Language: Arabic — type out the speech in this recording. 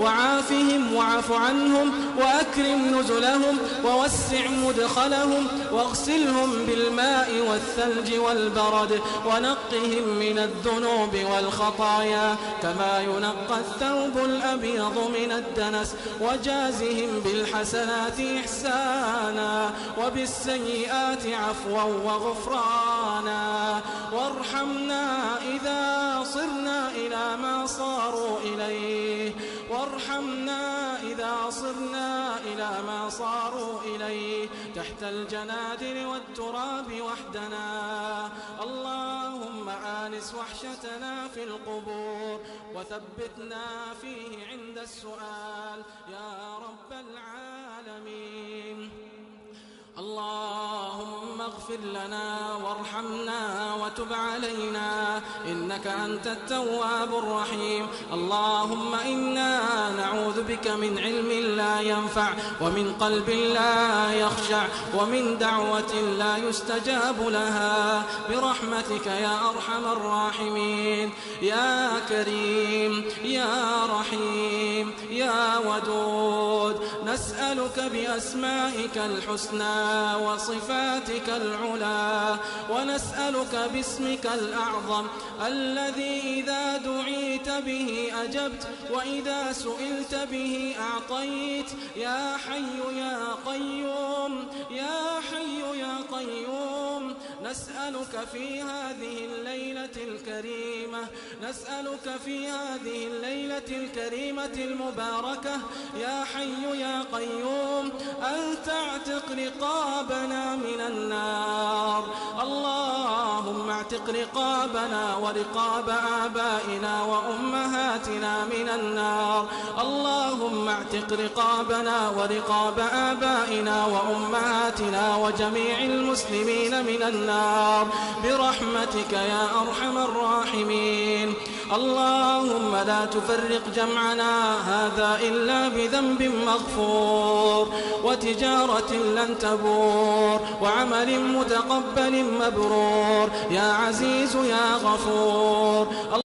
وعافهم واعف عنهم وأكرم نزلهم ووسع مدخلهم واغسلهم بالماء والثلج والبرد ونقهم من الذنوب والخطايا كما ينقى الثوب الأبيض من الدنس وجازهم بالحسنات إحسانا وبالسيئات عفوا وغفرانا وارحمنا إذا صرنا إلى ما صاروا إليه تحت الجنادل والتراب وحدنا. اللهم آنس وحشتنا في القبور وثبتنا فيه عند السؤال يا رب العالمين. اللهم اغفر لنا وارحمنا وتب علينا إنك أنت التواب الرحيم. اللهم إنا نعوذ بك من علم لا ينفع ومن قلب لا يخشع ومن دعوة لا يستجاب لها برحمتك يا أرحم الراحمين. يا كريم يا رحيم يا ودود نسألك بأسمائك الحسنى وصفاتك العلى ونسألك باسمك الأعظم الذي إذا دعيت به أجبت وإذا سئلت به أعطيت يا حي يا قيوم يا حي يا قيوم. نسألك في هذه الليلة الكريمة المباركة يا حي يا قيوم أن تعتق رقابنا من النار. اللهم اعتق رقابنا ورقاب آبائنا وأمهاتنا من النار. اللهم اعتق رقابنا ورقاب آبائنا وأمهاتنا وجميع المسلمين من النار برحمتك يا أرحم الراحمين. اللهم لا تفرق جمعنا هذا إلا بذنب مغفور وتجارة لن تبور وعمل متقبل مبرور يا عزيز يا غفور.